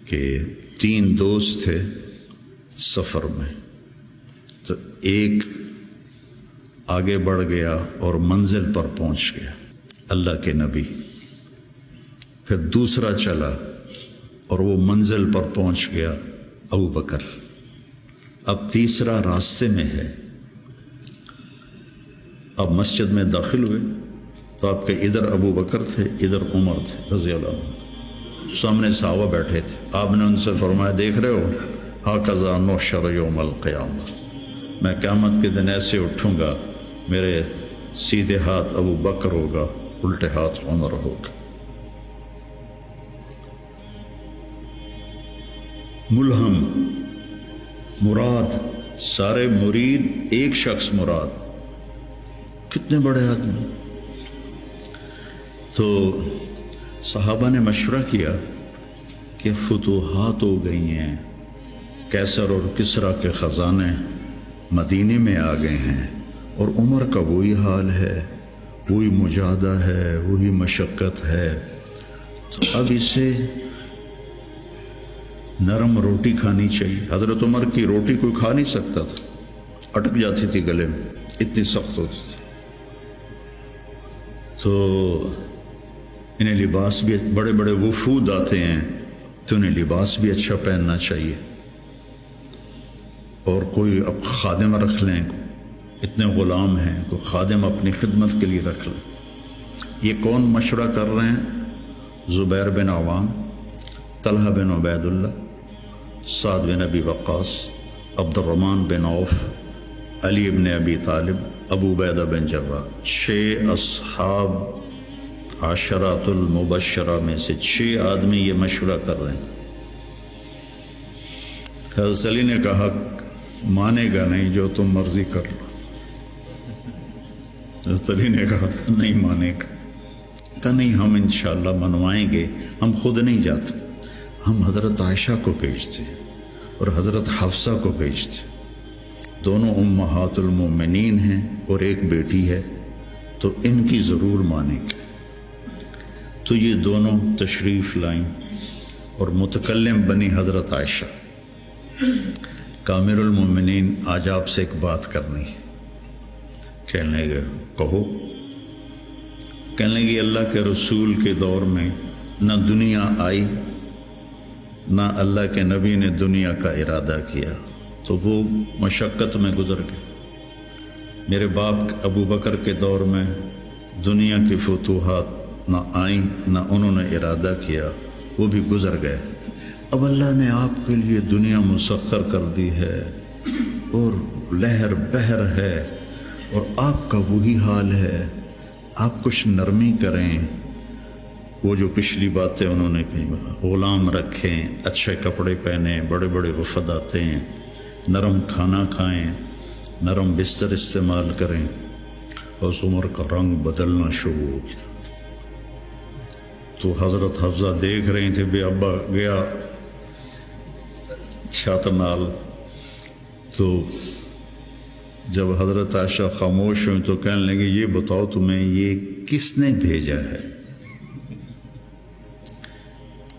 کہ 3 دوست تھے سفر میں، تو ایک آگے بڑھ گیا اور منزل پر پہنچ گیا، اللہ کے نبی، پھر دوسرا چلا اور وہ منزل پر پہنچ گیا، ابو بکر، اب تیسرا راستے میں ہے۔ اب مسجد میں داخل ہوئے تو آپ کے ادھر ابو بکر تھے، ادھر عمر تھے رضی اللہ عنہ، سامنے صحابہ بیٹھے تھے۔ آپ نے ان سے فرمایا، دیکھ رہے ہو ہاکذا نحشر یوم القیامہ، میں قیامت کے دن ایسے اٹھوں گا، میرے سیدھے ہاتھ ابو بکر ہوگا، الٹے ہاتھ عمر ہوگا۔ ملہم مراد، سارے مرید، ایک شخص مراد، کتنے بڑے آدمی۔ تو صحابہ نے مشورہ کیا کہ فتوحات ہو گئی ہیں، کیسر اور کسریٰ کے خزانے مدینے میں آ گئے ہیں، اور عمر کا وہی حال ہے، وہی مجاہدہ ہے، وہی مشقت ہے، تو اب اسے نرم روٹی کھانی چاہیے۔ حضرت عمر کی روٹی کوئی کھا نہیں سکتا تھا، اٹک جاتی تھی گلے میں، اتنی سخت ہوتی تھی۔ تو انہیں لباس بھی، بڑے بڑے وفود آتے ہیں تو انہیں لباس بھی اچھا پہننا چاہیے، اور کوئی اب خادم رکھ لیں، اتنے غلام ہیں، کوئی خادم اپنی خدمت کے لیے رکھ لیں۔ یہ کون مشورہ کر رہے ہیں؟ زبیر بن عوام، طلحہ بن عبید اللہ، سعد بن ابی وقاص، عبد الرحمن بن عوف، علی بن ابی طالب، ابو عبیدہ بن جراح، 6 اصحاب عشرات المبشرہ میں سے 6 آدمی یہ مشورہ کر رہے ہیں۔ حضرت علی نے کہا، مانے گا نہیں، جو تم مرضی کر لو۔ حضرت علی نے کہا نہیں مانے گا، کہا نہیں، ہم انشاءاللہ منوائیں گے، ہم خود نہیں جاتے، ہم حضرت عائشہ کو بھیجتے اور حضرت حفصہ کو بھیجتے، دونوں امہات المومنین ہیں اور ایک بیٹی ہے، تو ان کی ضرور مانیں گے۔ تو یہ دونوں تشریف لائیں اور متکلم بنی حضرت عائشہ، کامر المومنین، آج آپ سے ایک بات کرنی ہے۔ کہنے لگے کہو۔ کہنے لگے اللہ کے رسول کے دور میں نہ دنیا آئی، نہ اللہ کے نبی نے دنیا کا ارادہ کیا، تو وہ مشقت میں گزر گئے۔ میرے باپ ابو بکر کے دور میں دنیا کی فتوحات نہ آئیں، نہ انہوں نے ارادہ کیا، وہ بھی گزر گئے۔ اب اللہ نے آپ کے لیے دنیا مسخر کر دی ہے، اور لہر بہر ہے، اور آپ کا وہی حال ہے، آپ کچھ نرمی کریں۔ وہ جو پچھلی باتیں انہوں نے کہیں، غلام رکھیں، اچھے کپڑے پہنیں، بڑے بڑے وفد آتے ہیں، نرم کھانا کھائیں، نرم بستر استعمال کریں۔ اور عمر کا رنگ بدلنا شروع ہو گیا۔ تو حضرت حفصہ دیکھ رہی تھے، بے ابا گیا چھت نال، تو جب حضرت عائشہ خاموش ہوئی تو کہنے لگے، یہ بتاؤ تمہیں یہ کس نے بھیجا ہے؟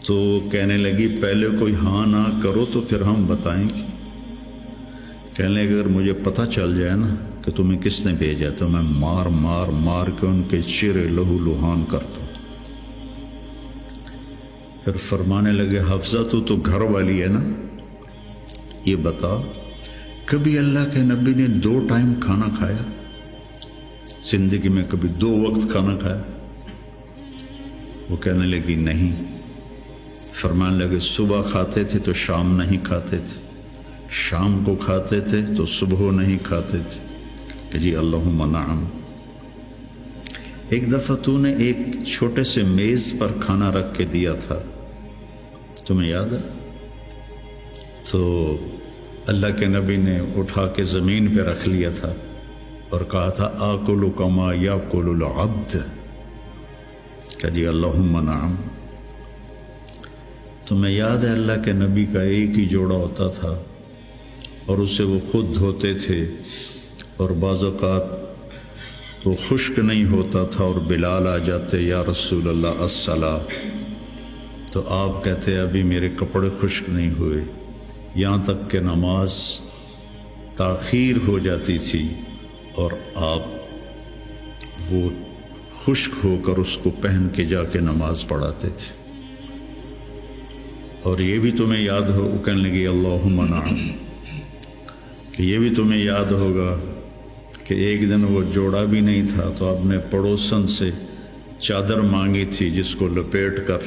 تو کہنے لگی، پہلے کوئی ہاں نہ کرو تو پھر ہم بتائیں گے۔ کہنے لگے، اگر مجھے پتہ چل جائے نا کہ تمہیں کس نے بھیجا تو میں مار مار مار کے ان کے چہرے لہو لہان کر دوں۔ پھر فرمانے لگے، حفصہ تو گھر والی ہے نا، یہ بتا کبھی اللہ کے نبی نے 2 ٹائم کھانا کھایا؟ زندگی میں کبھی 2 وقت کھانا کھایا؟ وہ کہنے لگی نہیں۔ فرمانے لگے، صبح کھاتے تھے تو شام نہیں کھاتے تھے، شام کو کھاتے تھے تو صبح نہیں کھاتے تھے، کہ جی اللہم نعم۔ ایک دفعہ تو نے ایک چھوٹے سے میز پر کھانا رکھ کے دیا تھا، تمہیں یاد ہے؟ تو اللہ کے نبی نے اٹھا کے زمین پہ رکھ لیا تھا اور کہا تھا، آکل کما یاکل العبد، کہ جی اللہم نعم۔ تمہیں یاد ہے اللہ کے نبی کا ایک ہی جوڑا ہوتا تھا، اور اسے وہ خود دھوتے تھے، اور بعض اوقات وہ خشک نہیں ہوتا تھا، اور بلال آ جاتے، یا رسول اللہ الصلاۃ، تو آپ کہتے ابھی میرے کپڑے خشک نہیں ہوئے، یہاں تک کہ نماز تاخیر ہو جاتی تھی اور آپ وہ خشک ہو کر اس کو پہن کے جا کے نماز پڑھاتے تھے۔ اور یہ بھی تمہیں یاد ہو، وہ کہنے لگی اللہم نعم، کہ یہ بھی تمہیں یاد ہوگا کہ ایک دن وہ جوڑا بھی نہیں تھا تو آپ نے پڑوسن سے چادر مانگی تھی جس کو لپیٹ کر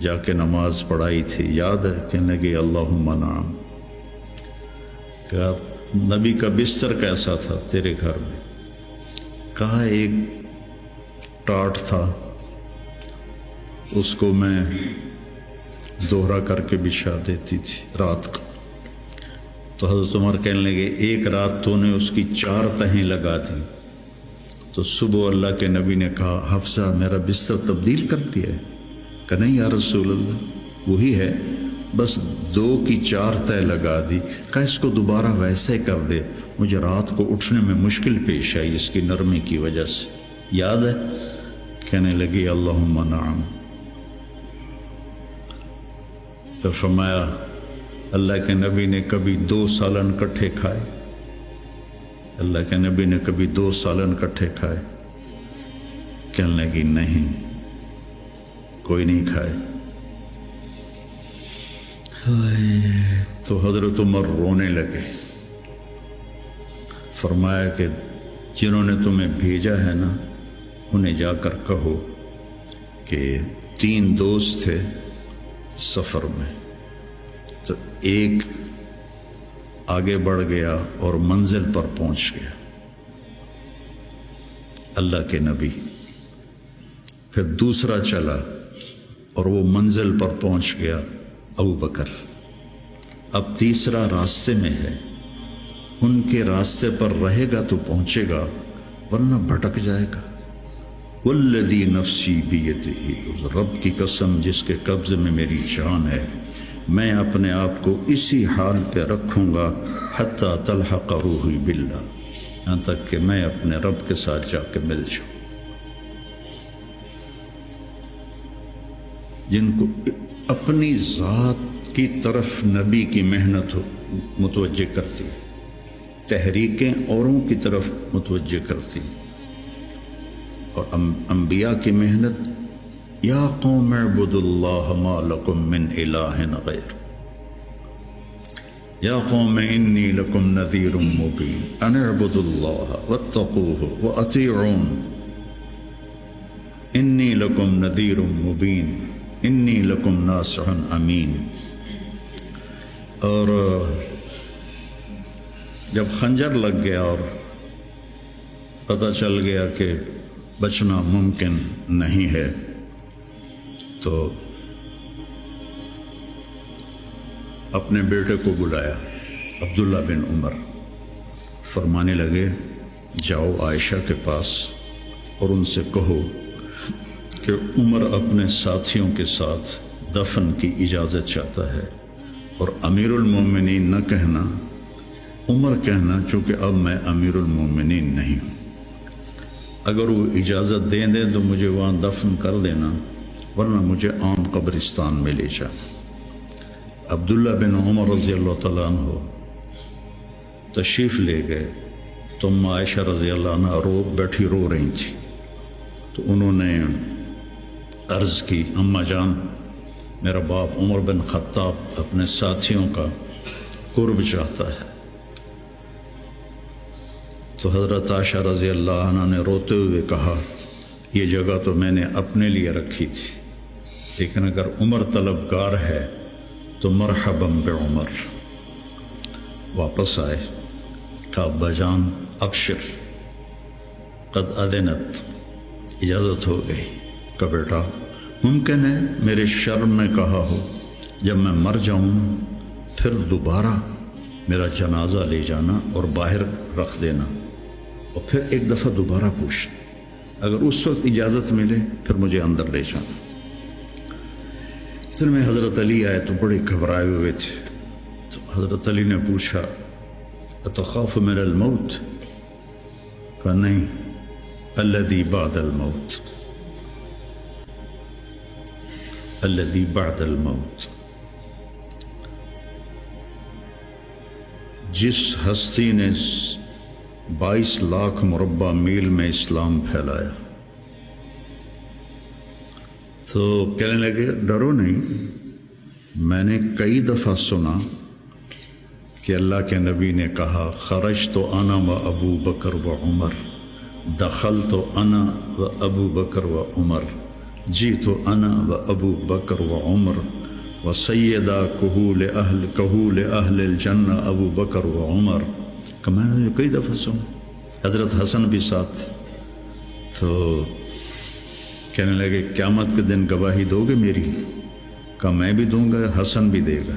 جا کے نماز پڑھائی تھی، یاد ہے؟ کہنے لگی اللہم نعم۔ کہا نبی کا بستر کیسا تھا تیرے گھر میں؟ کہا ایک ٹاٹ تھا، اس کو میں دوہرا کر کے بچھا دیتی تھی رات کو۔ تو حضرت عمر کہنے لگے ایک رات تو نے اس کی 4 تہیں لگا دی، تو صبح اللہ کے نبی نے کہا حفصہ میرا بستر تبدیل کر دیا ہے؟ کہ نہیں یا رسول اللہ وہی ہے، بس 2 کی 4 تہ لگا دی۔ کہا اس کو دوبارہ ویسے کر دے، مجھے رات کو اٹھنے میں مشکل پیش آئی اس کی نرمی کی وجہ سے، یاد ہے؟ کہنے لگی اللہم نعم۔ تو فرمایا اللہ کے نبی نے کبھی 2 سالن کٹھے کھائے؟ اللہ کے نبی نے کبھی 2 سالن کٹھے کھائے؟ کہنے لگی نہیں، کوئی نہیں کھائے۔ تو حضرت عمر رونے لگے، فرمایا کہ جنہوں نے تمہیں بھیجا ہے نا انہیں جا کر کہو کہ 3 دوست تھے سفر میں، تو ایک آگے بڑھ گیا اور منزل پر پہنچ گیا اللہ کے نبی، پھر دوسرا چلا اور وہ منزل پر پہنچ گیا ابو بکر، اب تیسرا راستے میں ہے، ان کے راستے پر رہے گا تو پہنچے گا ورنہ بھٹک جائے گا۔ والذی نفسی بیدہ، اس رب کی قسم جس کے قبضے میں میری جان ہے، میں اپنے آپ کو اسی حال پہ رکھوں گا حتی تلحق روحی باللہ، یہاں تک کہ میں اپنے رب کے ساتھ جا کے مل جاؤں۔ جن کو اپنی ذات کی طرف نبی کی محنت متوجہ کرتی، تحریکیں اوروں کی طرف متوجہ کرتی، اور انبیاء کی محنت یا قوم اعبدوا اللہ ما لکم من الہ غیر، یا قوم انی لکم نذیر مبین ان اعبدوا اللہ واتقوہ واطیعون انی لکم نذیر مبین انی لکم ناصح امین۔ اور جب خنجر لگ گیا اور پتہ چل گیا کہ بچنا ممکن نہیں ہے، تو اپنے بیٹے کو بلایا عبداللہ بن عمر، فرمانے لگے جاؤ عائشہ کے پاس اور ان سے کہو کہ عمر اپنے ساتھیوں کے ساتھ دفن کی اجازت چاہتا ہے، اور امیر المومنین نہ کہنا، عمر کہنا، چونکہ اب میں امیر المومنین نہیں ہوں، اگر وہ اجازت دیں دیں تو مجھے وہاں دفن کر دینا ورنہ مجھے عام قبرستان میں لے جا۔ عبداللہ بن عمر رضی اللہ تعالیٰ عنہ تشریف لے گئے تو عائشہ رضی اللہ عنہ بیٹھی رو رہی تھی، تو انہوں نے عرض کی اماں جان میرا باپ عمر بن خطاب اپنے ساتھیوں کا قرب چاہتا ہے۔ تو حضرت عائشہ رضی اللہ عنہ نے روتے ہوئے کہا یہ جگہ تو میں نے اپنے لیے رکھی تھی، لیکن اگر عمر طلبگار ہے تو مرحباً بعمر۔ واپس آئے، کہا ابا جان ابشر قد اذنت، اجازت ہو گئی۔ کہ بیٹا ممکن ہے میرے شرم میں کہا ہو جب میں مر جاؤں پھر دوبارہ میرا جنازہ لے جانا اور باہر رکھ دینا، اور پھر ایک دفعہ دوبارہ پوچھنا، اگر اس وقت اجازت ملے پھر مجھے اندر لے جانا۔ اس میں حضرت علی آئے تو بڑے گھبرائے ہوئے تھے، تو حضرت علی نے پوچھا اتخاف من الموت؟ کہا نہیں، الذی بعد الموت۔ الذی بعد الموت، جس ہستی نے 22 لاکھ مربع میل میں اسلام پھیلایا، تو کہنے لگے ڈرو نہیں، میں نے کئی دفعہ سنا کہ اللہ کے نبی نے کہا خرجت انا و ابو بکر و عمر، دخلت انا و ابو بکر و عمر، جیت انا و ابو بکر و عمر و سیدہ کہول اہل الجنہ ابو بکر و عمر۔ کہ میں نے کئی دفعہ سنا، حضرت حسن بھی ساتھ، تو کہنے لگے قیامت کے دن گواہی دو گے میری؟ کہا میں بھی دوں گا، حسن بھی دے گا،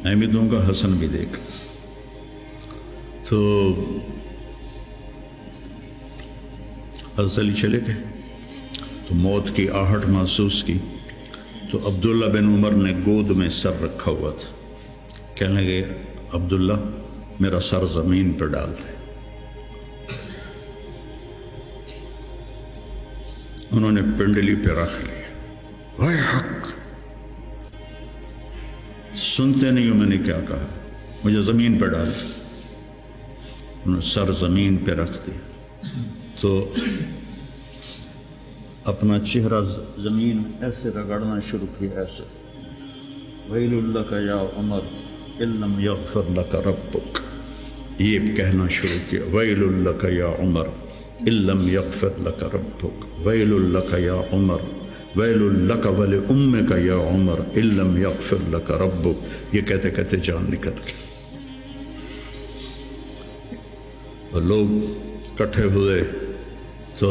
میں بھی دوں گا، حسن بھی دے گا۔ تو حضرت علی چلے گئے، تو موت کی آہٹ محسوس کی، تو عبداللہ بن عمر نے گود میں سر رکھا ہوا تھا، کہنے لگے عبداللہ میرا سر زمین پر ڈال دے۔ انہوں نے پنڈلی پہ رکھ لیا، اے حق، سنتے نہیں ہو میں نے کیا کہا، مجھے زمین پہ ڈال دے۔ انہوں نے سر زمین پہ رکھ دیا، تو اپنا چہرہ زمین ایسے رگڑنا شروع کیا، ایسے ویل لک یا عمر ان لم یغفر لک ربک، یہ کہنا شروع کیا، ویل لک یا عمر ان لم یغفر لک ربک، ویل لک یا عمر، ویل لک ولامک یا عمر ان لم یغفر لک ربک۔ یہ کہتے کہتے جان نکل گئی، اور لوگ اکٹھے ہوئے، تو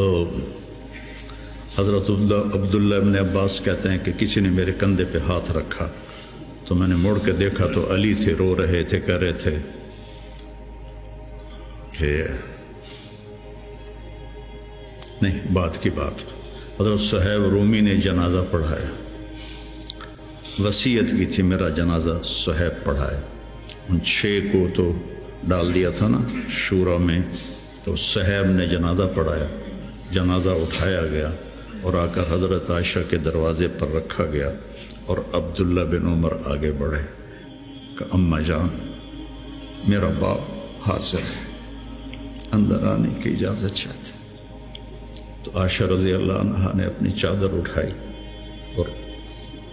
حضرت عبداللہ ابن عباس کہتے ہیں کہ کسی نے میرے کندھے پہ ہاتھ رکھا، تو میں نے مڑ کے دیکھا تو علی تھے، رو رہے تھے، کہہ رہے تھے کہ نہیں، بات کی بات، حضرت صہیب رومی نے جنازہ پڑھایا، وصیت کی تھی میرا جنازہ صہیب پڑھائے، ان 6 کو تو ڈال دیا تھا نا شورا میں، تو صہیب نے جنازہ پڑھایا، جنازہ اٹھایا گیا اور آ کر حضرت عائشہ کے دروازے پر رکھا گیا، اور عبداللہ بن عمر آگے بڑھے کہ اماں جان میرا باپ حاضر ہے، اندر آنے کی اجازت چاہتے۔ تو عائشہ رضی اللہ عنہا نے اپنی چادر اٹھائی اور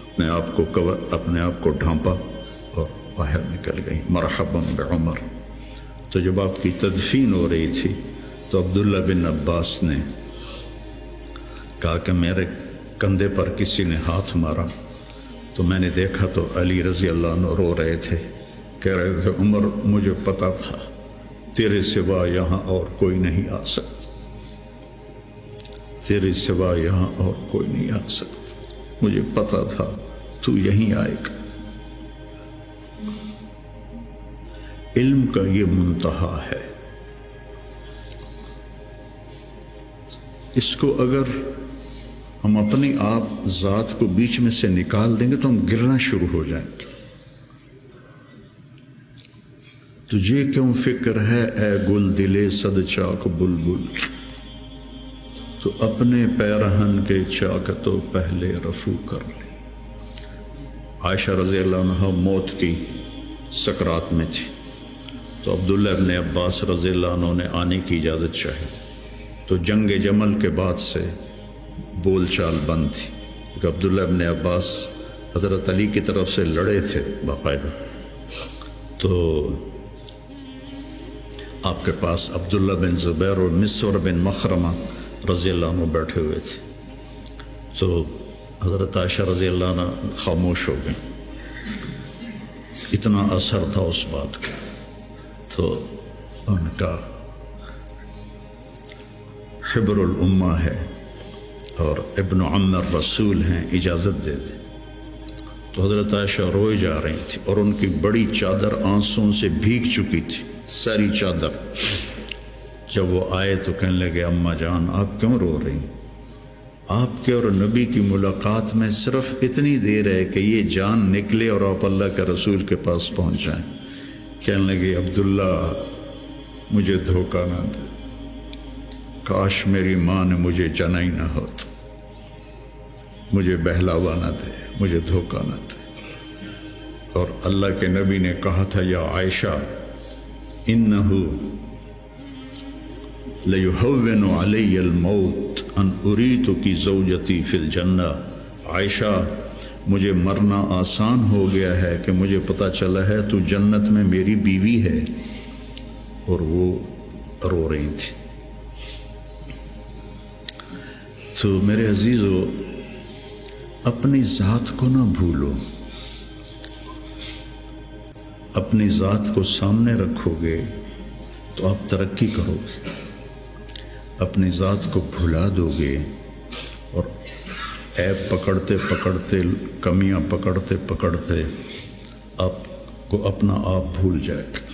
اپنے آپ کو ڈھانپا اور باہر نکل گئی، مرحبا بعمر۔ تو جب آپ کی تدفین ہو رہی تھی تو عبداللہ بن عباس نے کہا کہ میرے کندھے پر کسی نے ہاتھ مارا، تو میں نے دیکھا تو علی رضی اللہ عنہ رو رہے تھے، کہہ رہے تھے عمر مجھے پتا تھا تیرے سوا یہاں اور کوئی نہیں آ سکتا، تیرے سوا یہاں اور کوئی نہیں آ سکتا، مجھے پتا تھا تو یہیں آئے گا۔ علم کا یہ منتہا ہے، اس کو اگر ہم اپنی آپ ذات کو بیچ میں سے نکال دیں گے تو ہم گرنا شروع ہو جائیں گے۔ تجھے کیوں فکر ہے اے گل دلے صد چاک بلبل، تو اپنے پیرہن کے چاک تو پہلے رفو کر لے۔ عائشہ رضی اللہ عنہ موت کی سکرات میں تھی، تو عبداللہ ابن عباس رضی اللہ عنہ نے آنے کی اجازت چاہی، تو جنگ جمل کے بعد سے بول چال بند تھی، کیونکہ عبداللہ ابن عباس حضرت علی کی طرف سے لڑے تھے باقاعدہ، تو آپ کے پاس عبداللہ بن زبیر اور مسور بن مخرمہ رضی اللہ عنہ بیٹھے ہوئے تھے، تو حضرت عائشہ رضی اللہ عنہ خاموش ہو گئی، اتنا اثر تھا اس بات کا۔ تو ان کا حبر الامہ ہے اور ابن عم الرسول ہیں، اجازت دے دیں۔ تو حضرت عائشہ روئے جا رہی تھی اور ان کی بڑی چادر آنسوں سے بھیگ چکی تھی، ساری چادر۔ جب وہ آئے تو کہنے لگے اماں جان آپ کیوں رو رہی؟ آپ کے اور نبی کی ملاقات میں صرف اتنی دیر ہے کہ یہ جان نکلے اور آپ اللہ کے رسول کے پاس پہنچ جائیں۔ کہنے لگے عبداللہ مجھے دھوکہ نہ دے، کاش میری ماں نے مجھے جنا ہی نہ ہوتا، مجھے بہلاوا نہ دے، مجھے دھوکہ نہ دے۔ اور اللہ کے نبی نے کہا تھا یا عائشہ انہ لیہون علی الموت ان اریتک زوجتی فی الجنہ، عائشہ مجھے مرنا آسان ہو گیا ہے کہ مجھے پتہ چلا ہے تو جنت میں میری بیوی ہے۔ اور وہ رو رہی تھی۔ تو میرے عزیزو، اپنی ذات کو نہ بھولو، اپنی ذات کو سامنے رکھو گے تو آپ ترقی کرو گے، اپنی ذات کو بھلا دو گے اور عیب پکڑتے پکڑتے، کمیاں پکڑتے پکڑتے آپ کو اپنا آپ بھول جائے گا۔